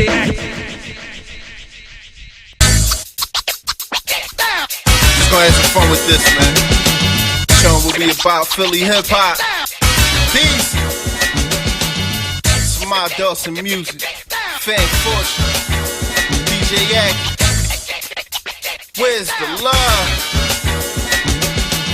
DJ Act. Just gonna have some fun with this, man. Showing what we about, Philly hip hop. Peace. Some my Dawson music. Fan Fortune. DJ Act. Where's the love?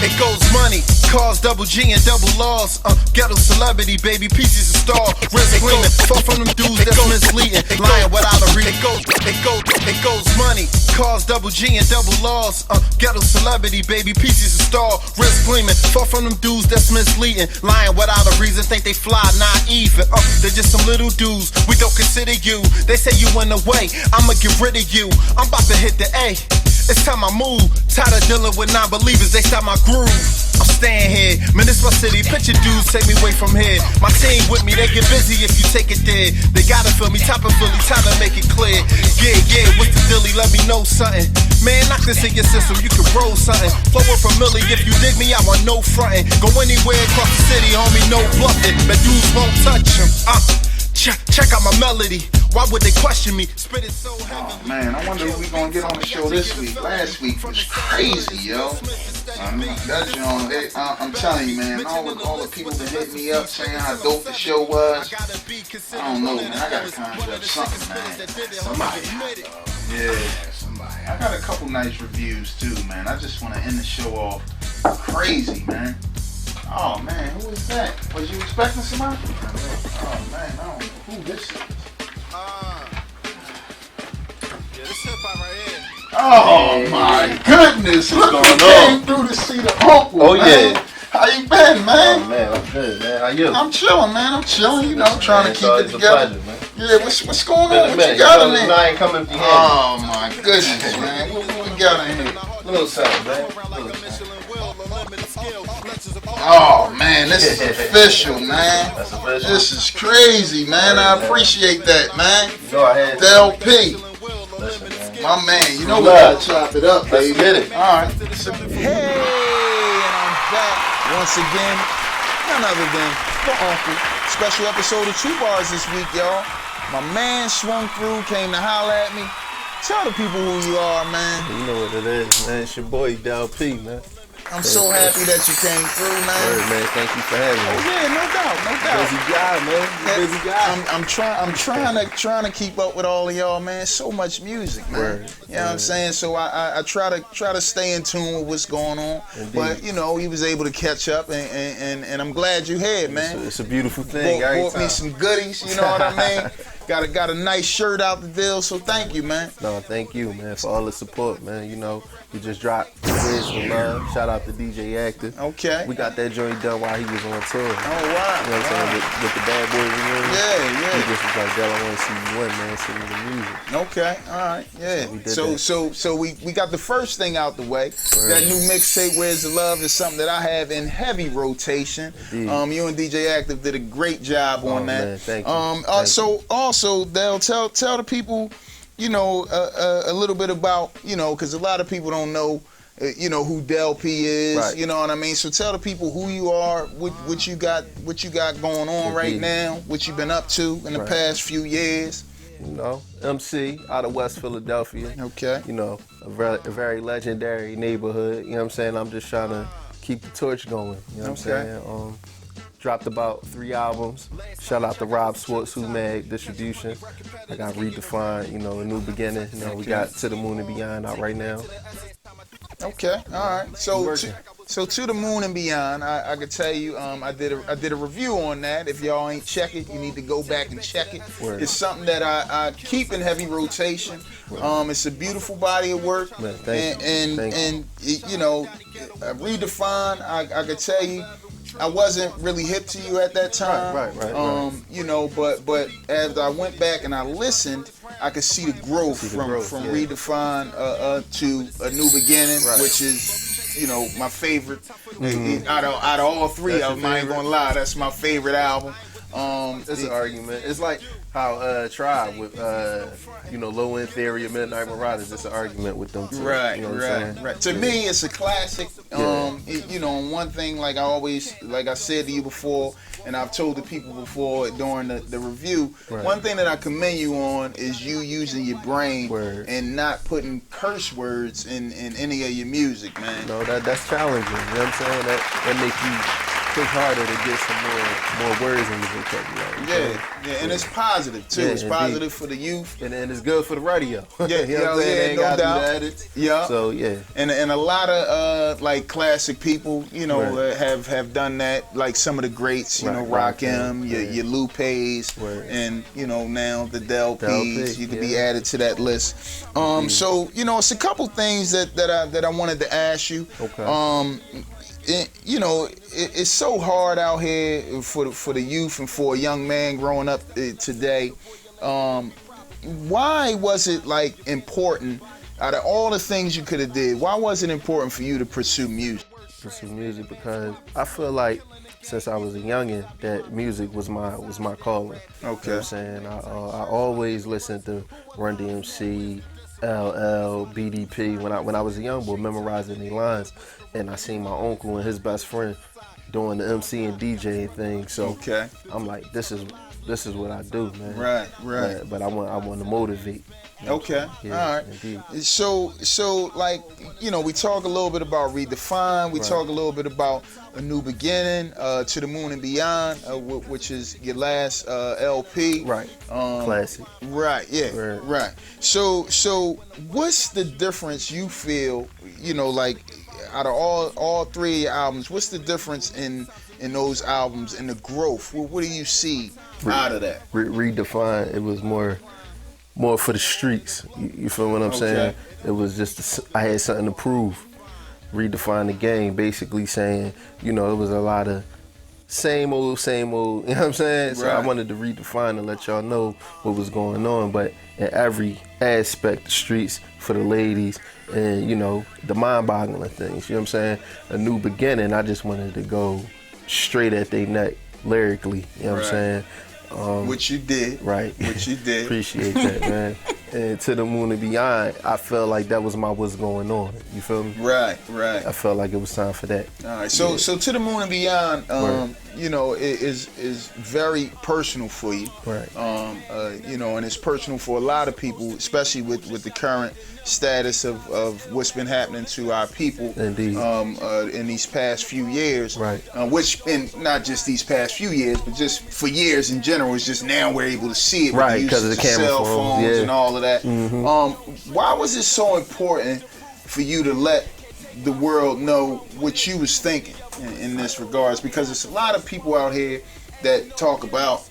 It goes money, cars, double G and double laws. Ghetto celebrity, baby, pieces of star. Risk gleaming, fall from them dudes that's misleading. Lying without a reason. It goes money, cars, double G and double laws. Ghetto celebrity, baby, pieces of star. Risk gleaming, fall from them dudes that's misleading. Lying without a reason, think they fly, not even. They're just some little dudes, we don't consider you. They say you in the way, I'ma get rid of you. I'm about to hit the A. It's time I move. Tired of dealing with non-believers, they stop my groove. I'm staying here, man, this my city. Picture dudes take me away from here. My team with me, they get busy if you take it there. They gotta feel me, top of Philly, time to make it clear. Yeah, what's the dilly? Let me know something. Man, knock this in your system, you can roll something. Flow from Millie, if you dig me, I want no frontin'. Go anywhere across the city, homie, no bluffing. But dudes won't touch them. Check out my melody. Why would they question me? Spit it so heavy. Oh man, I wonder who we gonna get on the show this week. Last week was crazy, yo. That joint, I'm telling you, man, all the people that hit me up saying how dope the show was. I don't know, man. I gotta conjure up something, man. Somebody. Yeah, somebody. I got a couple nice reviews too, man. I just want to end the show off crazy, man. Oh man, who is that? Was you expecting somebody? Oh man, I don't know who this is. Yeah, this hip hop right here. Oh my goodness! Look who came through to see the uncle. Oh man. yeah. How you been, man? Oh man, I'm good, man. How you? I'm chilling, man. I'm chilling. You know, I'm trying to keep it together. Pleasure, man. Yeah, what's going on? What you got in there? I ain't coming empty-handed. Oh my goodness, man. What we got in here? Little something, man. Oh man, this is official, man. That's official. This is crazy, man. I appreciate that, man. You know I had Dell-P. Listen, man. My man, you know we gotta chop it up, baby. Let's get it. Alright. Hey, and I'm back once again. None other than the Uncle. Special episode of TUBARS this week, y'all. My man swung through, came to holler at me. Tell the people who you are, man. You know what it is, man. It's your boy Dell-P, man. I'm so happy that you came through, man. Word, man. Thank you for having me. Oh yeah, no doubt. Busy guy, man. Busy guy. I'm trying to keep up with all of y'all, man. So much music, man. Word. You know what I'm saying? So I try to stay in tune with what's going on. Indeed. But you know, he was able to catch up, and I'm glad you had, man. It's a beautiful thing. Bought me some goodies, you know what I mean? Got a nice shirt out the deal, so thank you, man. No, thank you, man, for all the support, man. You know, we just dropped Where's the Love. Shout out to DJ Active. Okay. We got that joint done while he was on tour. Oh, wow. You know what I'm saying? With the Bad Boys reunion. Yeah. He just was like, Dell, I want to see you win, man. Sing the music. Okay, all right, yeah. So we did So we got the first thing out the way. That new mixtape, Where's the Love, is something that I have in heavy rotation. Indeed. You and DJ Active did a great job on that. Man, thank you. So also, Dell, tell the people, you know, a little bit about, you know, because a lot of people don't know, you know, who Dell-P is. Right. You know what I mean? So tell the people who you are, what you got going on right now, what you've been up to in the past few years. You know, MC out of West Philadelphia. Okay. You know, a very legendary neighborhood. You know what I'm saying? I'm just trying to keep the torch going. You know what I'm saying? Dropped about 3 albums. Shout out to Rob Swartz, who made distribution. I got Redefined, you know, A New Beginning. You know, we got To the Moon and Beyond out right now. Okay, all right. So to the Moon and Beyond, I could tell you, I did a review on that. If y'all ain't check it, you need to go back and check it. Word. It's something that I keep in heavy rotation. It's a beautiful body of work. Man, thank you. You know, Redefined, I could tell you, I wasn't really hip to you at that time. Right. You know, but as I went back and I listened, I could see the growth from Redefined to A New Beginning, which is, you know, my favorite. Out of all 3 of them, I ain't gonna lie, that's my favorite album. It's an argument. It's like how Tribe with Low End Theory and Midnight Marauders. It's an argument with them too. Right, you know what I'm saying? right. To me, it's a classic. One thing, like I said to you before, and I've told the people before during the review, one thing that I commend you on is you using your brain and not putting curse words in any of your music, man. No, that's challenging. You know what I'm saying? That make you push harder to get some more words in your vocabulary. Yeah, and it's positive too. It's positive for the youth, and it's good for the radio. Yeah, you know what I'm saying? No doubt. Do the edits. Yeah. So yeah, and a lot of like classic people, have done that. Like some of the greats, Rakim, your Lupes, and now the Dell-Ps. You could be added to that list. So it's a couple things that I wanted to ask you. Okay. It's so hard out here for the youth and for a young man growing up today. Why was it important out of all the things you could have did? Why was it important for you to pursue music? Because I feel like since I was a youngin', that music was my calling. Okay. You know what I'm saying? I always listened to Run DMC, LL, BDP when I was a young boy, memorizing the lines. And I seen my uncle and his best friend doing the MC and DJ thing. So I'm like, this is what I do, man. Right. But I want to motivate. Okay. Yeah, all right. Indeed. So we talk a little bit about Redefine. We talk a little bit about A New Beginning, To the Moon and Beyond, which is your last LP. Right. Classic. Right. Yeah. Right. So what's the difference you feel? Out of all three of your albums, what's the difference in those albums and the growth? What do you see out of that? Redefine. It was more for the streets. You feel what I'm saying? It was just I had something to prove. Redefine the game, basically saying, it was a lot of same old, you know what I'm saying? So I wanted to redefine and let y'all know what was going on, but in every aspect, the streets for the ladies and, the mind-boggling things, you know what I'm saying? A new beginning, I just wanted to go straight at their neck lyrically, you know what I'm saying? Which you did. Right. Which you did. Appreciate that, man. And To the Moon and Beyond, I felt like that was my what's going on. You feel me? Right. I felt like it was time for that. All right. So To the Moon and Beyond, is very personal for you. Right. And it's personal for a lot of people, especially with the current status of what's been happening to our people. Indeed. In these past few years. Right. Which, and not just these past few years, but just for years in general, it's just now we're able to see it. Right, because of the camera cell phones and all of that. Mm-hmm. Why was it so important for you to let the world know what you was thinking in this regards? Because there's a lot of people out here that talk about,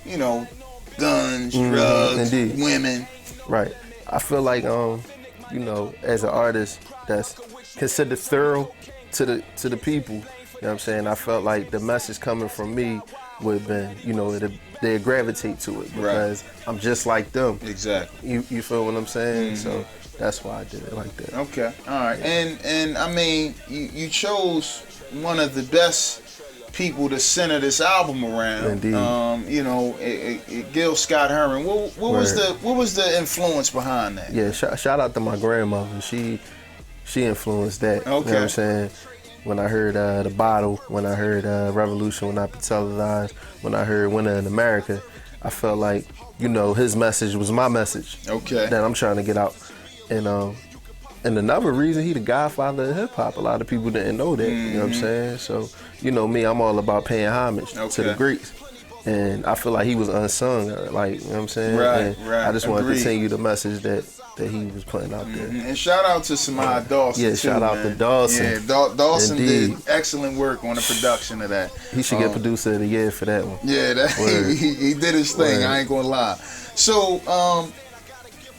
guns, drugs, women. Right. I feel like, as an artist that's considered thorough to the people, you know what I'm saying? I felt like the message coming from me would have been, they'd gravitate to it because I'm just like them. Exactly. You feel what I'm saying? So that's why I did it like that. Okay. All right. And I mean, you chose one of the best people to center this album around. Indeed. Gil Scott Heron. What was the influence behind that? Yeah. Shout out to my grandmother. She influenced that. Okay. You know what I'm saying? When I heard The Bottle, when I heard Revolution Will Not Be Televised, when I heard Winter in America, I felt like, his message was my message. Okay. That I'm trying to get out. And another reason, he the godfather of hip hop. A lot of people didn't know that. You know what I'm saying? So, me, I'm all about paying homage to the greats. And I feel like he was unsung, you know what I'm saying? Right. I just want to continue the message that he was putting out there. And shout out to Samad Dawson. Yeah, too, shout out to Dawson. Yeah, Dawson Indeed. did excellent work on the production of that. He should get producer of the year for that one. Yeah, he did his thing. I ain't gonna lie. So,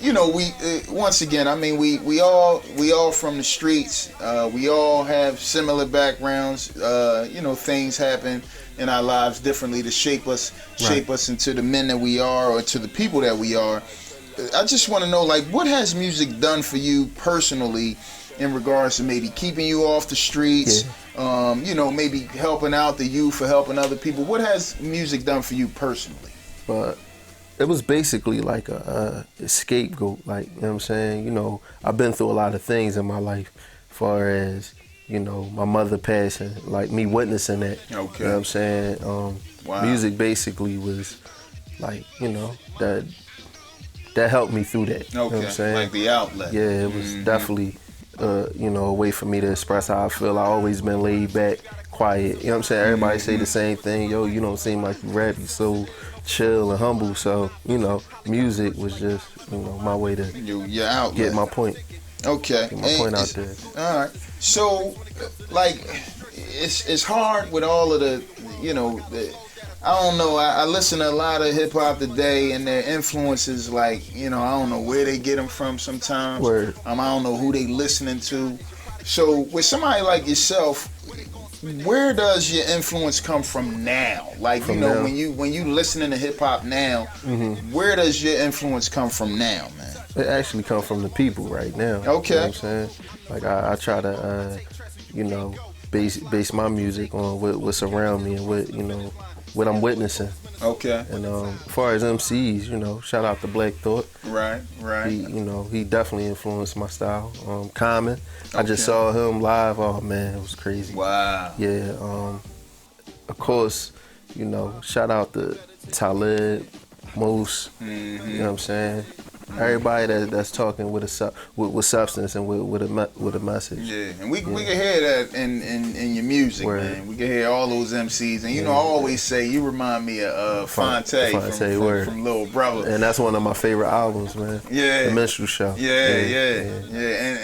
we once again, I mean, we all from the streets. We all have similar backgrounds. Things happen in our lives differently to shape us into the men that we are or to the people that we are. I just want to know, what has music done for you personally in regards to maybe keeping you off the streets, you know, maybe helping out the youth or helping other people. What has music done for you personally? But it was basically like a scapegoat. Like, you know what I'm saying? You know, I've been through a lot of things in my life, as far as, you know, my mother passing, like me witnessing that. Okay. You know what I'm saying? Wow. Music basically was like, you know, that helped me through that. Okay. You know what I'm saying? Like the outlet. Yeah, it was definitely, you know, a way for me to express how I feel. I always been laid back, quiet. You know what I'm saying? Everybody say the same thing. Yo, you don't seem like you rap. You so chill and humble. So, you know, music was just, you know, my way to Your outlet. get my point. Okay. Get my point out there. All right. So, like, it's hard with all of the, you know, I don't know. I listen to a lot of hip hop today, and their influences, like, you know, I don't know where they get them from sometimes. Word. I don't know who they listening to. So, with somebody like yourself, where does your influence come from now? Like, From you know, now? when you listening to hip hop now, where does your influence come from now, man? It actually come from the people right now. Okay. You know what I'm saying? Like, I try to, you know, base my music on what's around me and what, you know, what I'm witnessing. Okay. And as far as MCs, you know, shout out to Black Thought. Right. He, you know, he definitely influenced my style. Common, I just Okay. saw him live. Oh man, it was crazy. Wow. Yeah. Of course, you know, shout out to Talib, Moose. You know what I'm saying? Everybody that's talking with substance and with a message. Yeah, and we can hear that in your music, Word. man. We can hear all those MCs, and you know, I always say you remind me of Fonte word. from Little Brother. And that's one of my favorite albums, man. Yeah. The Minstrel Show. Yeah.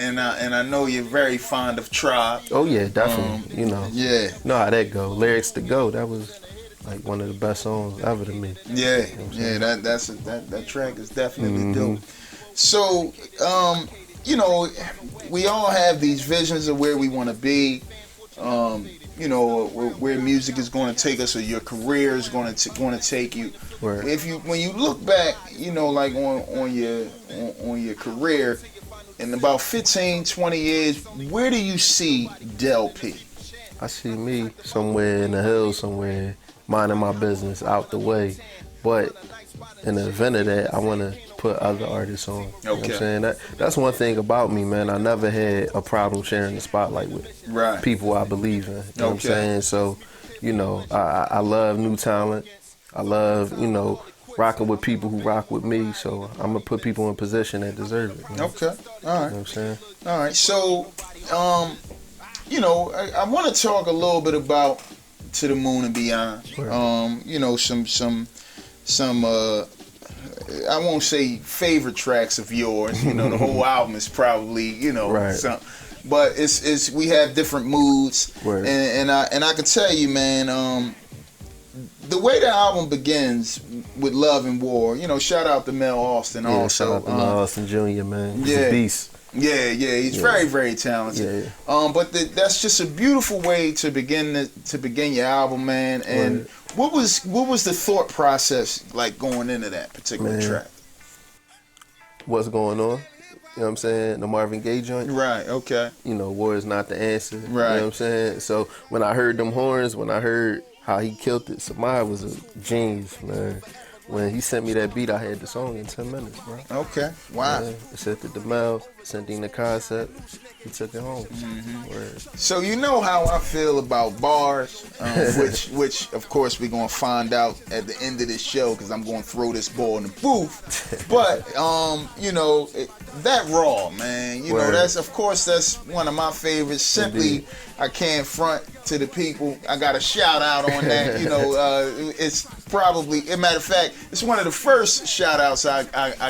And I know you're very fond of Tribe. Oh yeah, definitely. You know. Yeah. Know how that go. Lyrics to Go. That was like one of the best songs ever to me. Yeah, that track is definitely dope. So, you know, we all have these visions of where we want to be. You know, where music is going to take us, or your career is going to take you. Word. When you look back, you know, like on your career, in about 15, 20 years, where do you see Dell-P? I see me somewhere in the hills, somewhere minding my business out the way. But in the event of that, I want to put other artists on. You know what I'm saying? That's one thing about me, man. I never had a problem sharing the spotlight with people I believe in. You know what I'm saying? So, you know, I love new talent. I love, you know, rocking with people who rock with me. So I'm going to put people in position that deserve it. You know? Okay. All right. You know what I'm saying? All right. So, you know, I want to talk a little bit about To the Moon and Beyond. You know, some I won't say favorite tracks of yours. You know, the whole album is probably, you know, some, but it's we have different moods. And I can tell you, man, the way the album begins with Love and War, you know, shout out to Mel Austin also. Shout out to Mel Austin Jr., man. He's yeah. a beast. Yeah, he's very, very talented. But that's just a beautiful way to begin your album, man. And what was the thought process like going into that particular track? What's going on? You know what I'm saying? The Marvin Gaye joint. Right, okay. You know, war is not the answer. Right. You know what I'm saying? So when I heard them horns, when I heard how he killed it, Samaya was a genius, man. When he sent me that beat, I had the song in 10 minutes, bro. Okay, wow. Yeah, I sent it to Mel, sent him the concept, he took it home. So you know how I feel about bars, which of course we're gonna find out at the end of this show because I'm gonna throw this ball in the booth. But you know, that raw, man. You know, that's one of my favorites. Simply, I can't front to the people. I got a shout out on that. You know, it's probably, as a matter of fact, it's one of the first shout outs I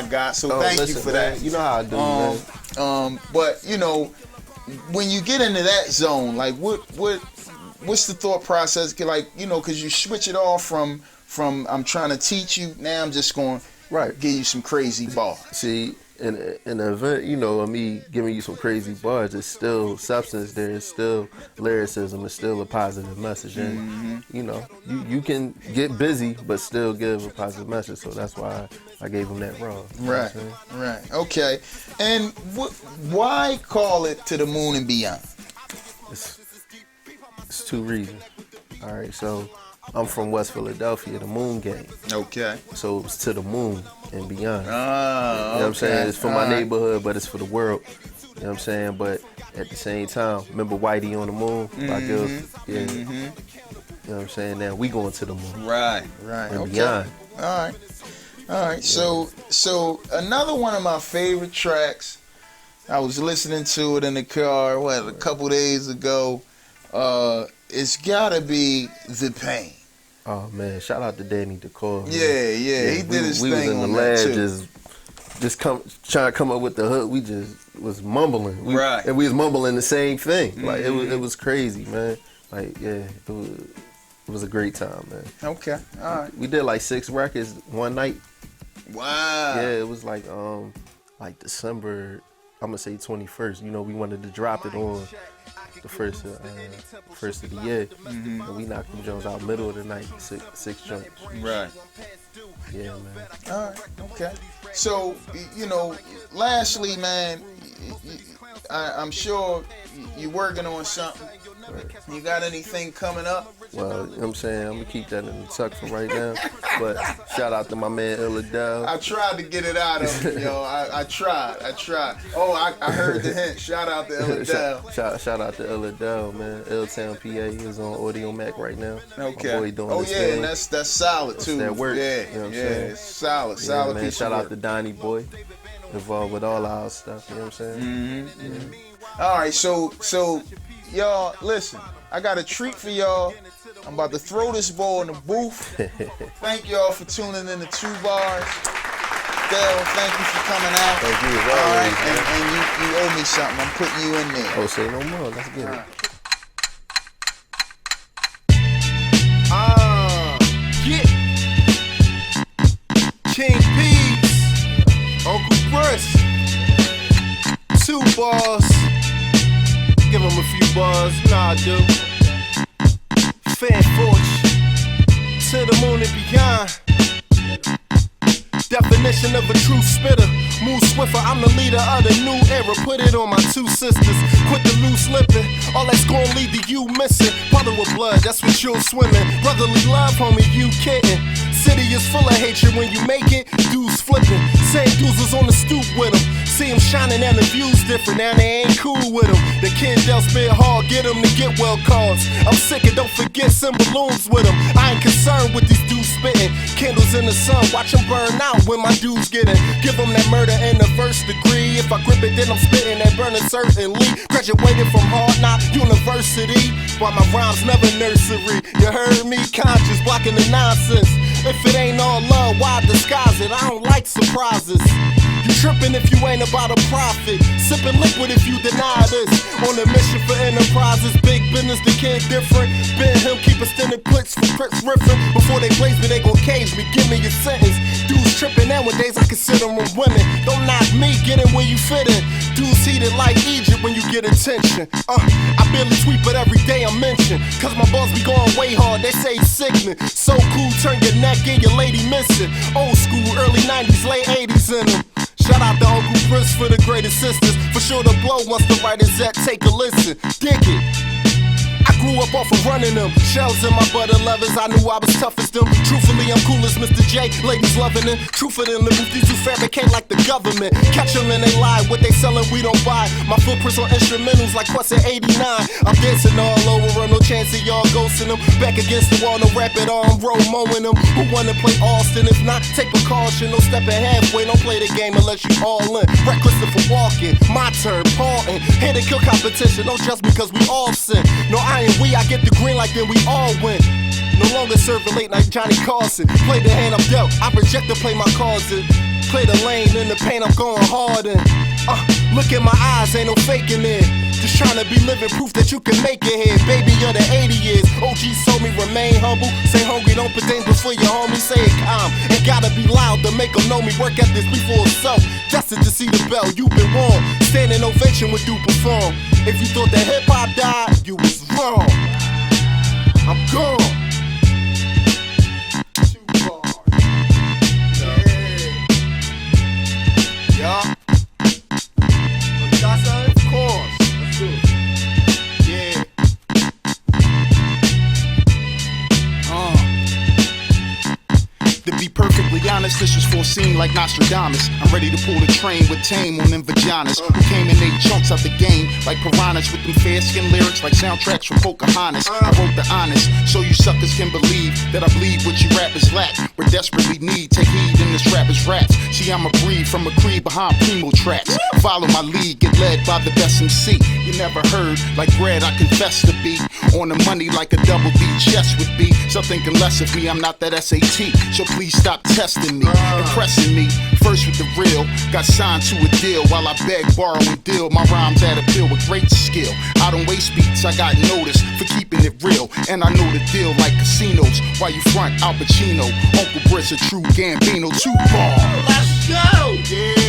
got. So thank you for that. You know how I do, man. But you know, when you get into that zone, like what's the thought process? Like, you know, because you switch it off from I'm trying to teach you, now I'm just going Right. give you some crazy bars. See, in an event, you know, of me giving you some crazy bars, it's still substance there, it's still lyricism, it's still a positive message. And, you know, you can get busy, but still give a positive message. So that's why I gave him that raw. Right, right. Okay. And why call it To the Moon and Beyond? It's two reasons. All right, so I'm from West Philadelphia, the Moon Gang. Okay. So it's to the moon and beyond. Oh, you know what I'm saying? It's for my neighborhood, but it's for the world. You know what I'm saying? But at the same time, remember Whitey on the Moon by Gills? Yeah. You know what I'm saying? Now we going to the moon. Right. And beyond. All right. So another one of my favorite tracks, I was listening to it in the car, a couple days ago. It's gotta be The Pain. Oh man, shout out to Danny Decor. Yeah, he did his we thing was in on the that lab too. just trying to come up with the hook. We just was mumbling. Right. And we was mumbling the same thing. Like it was crazy, man. Like it was a great time, man. Okay. All right. We did like 6 records one night. Wow. Yeah, it was like December, I'm gonna say 21st. You know, we wanted to drop it on the first of the year. And we knocked them Jones out middle of the night, six joints. Right. Yeah, man. All right. Okay. So, you know, lastly, man, I'm sure you're working on something. Right. You got anything coming up? Well, you know what I'm saying? I'm going to keep that in the tuck for right now. But shout out to my man Dell-P. I tried to get it out of him, yo. I tried. Oh, I heard the hint. Shout out to Dell-P. Shout out to Dell-P, man. L-Town, PA. He's on Audio Mac right now. Okay. My boy doing Oh, his yeah, thing. and that's solid, too. That's that work. Yeah, you know what I'm saying? It's solid. Yeah, Solid man. piece Shout of out work. to Donnie Boy. Involved with all our stuff, you know what I'm saying? Yeah. All right, so y'all, listen. I got a treat for y'all. I'm about to throw this ball in the booth. Thank y'all for tuning in to TUBARS. Dell, thank you for coming out. Thank you. All right, and you owe me something. I'm putting you in there. Oh, say no more. Let's get it. Yeah. King Peace, Uncle Chris, TUBARS. Give him a few bars, you know I do. Fan Forge, to the moon and beyond. Definition of a true spitter. Move swifter, I'm the leader of the new era. Put it on my 2 sisters. Quit the loose lipping. All that's gonna lead to you missing. Brother with blood, that's what you're swimming. Brotherly love, homie, you kidding. City is full of hatred when you make it. Dudes flipping. Same dudes was on the stoop with them. See them shining and the views different. Now they ain't cool with them. The kid Dell spit hard, get them to get well cards. I'm sick and don't forget some balloons with them. I ain't concerned with these dudes spitting. Candles in the sun, watch them burn out when my dudes get in. Give them that murder in the first degree. If I grip it, then I'm spitting that burning certainly. Graduated from Hard Knock University, while my rhymes never nursery. You heard me? Conscious, blocking the nonsense. If it ain't all love, why disguise it? I don't like surprises. You trippin' if you ain't about a profit. Sippin' liquid if you deny this. On a mission for enterprises, big business, the kid different. Been him, keep extended clips for Crips riffin'. Before they blaze me, they gon' cage me, give me your sentence. Dudes trippin' nowadays, I consider them women. Don't knock me, get in where you fit in. Dudes heated like Egypt when you get attention. I barely tweet, but every day I'm mentioned. Cause my boss be going way hard, they say it's sickening. So cool, turn your neck and your lady missing. Old school, early 90s, late 80s in them. Shout out to Uncle Chris for the great assistance. For sure the blow once the writers at take a listen. Dig it. I grew up off of running them. Shells in my butter lovers, I knew I was tough as them. Truthfully, I'm cool as Mr. J. Ladies loving it. Truthful than the these who fabricate like the government. Catch them and they lie. What they selling, we don't buy. My footprints on instrumentals like Quest at 89. I'm dancing all over them. No chance of y'all ghosting them. Back against the wall, no rapid arm roll mowing them. Who wanna play Austin? If not, take precaution. No stepping halfway. Don't play the game unless you all in. Brett Christopher walking. My turn, Paulin. Here to kill competition. Don't trust me cause we all sin. No, I I get the green like then we all win. No longer serving late night Johnny Carson. Play the hand I'm dealt, I project to play my cards in. Play the lane in the paint, I'm going hard in. Look at my eyes, ain't no faking it. Just just trying to be living proof that you can make it here. Baby, you're the 80 years. OGs told me remain humble. Say hungry, don't put things before your homies. Say it calm. Ain't gotta be loud to make them know me. Work at this before self. Destined to see the bell, you've been wrong. Standing ovation when you perform. If you thought that hip hop died, you was wrong. I'm gone. Yeah. Of course. Let's do it. Yeah. To be perfectly honest, this was foreseen like Nostradamus. I'm ready to pull the train with tame on them vaginas. Who came and ate chunks out the game like piranhas with them fair skin lyrics like soundtracks from Pocahontas. I wrote the honest, so you suckers can believe that I bleed what you rappers lack. But desperately need, take heed in this rapper's raps. See, I'm a breed from a creed behind primo tracks. Follow my lead, get led by the best MC. You never heard, like bread I confess to be. On the money like a double D chess would be. Some thinking less of me, I'm not that SAT. So please stop testing me, impressing me. First with the real, got signed to a deal. While I beg, borrow, and deal, my rhymes add appeal with great skill. I don't waste beats, I got notice for keeping it real. And I know the deal like casinos. While you front Al Pacino, Uncle Britt's a true Gambino. TUBARS. Let's go! Yeah.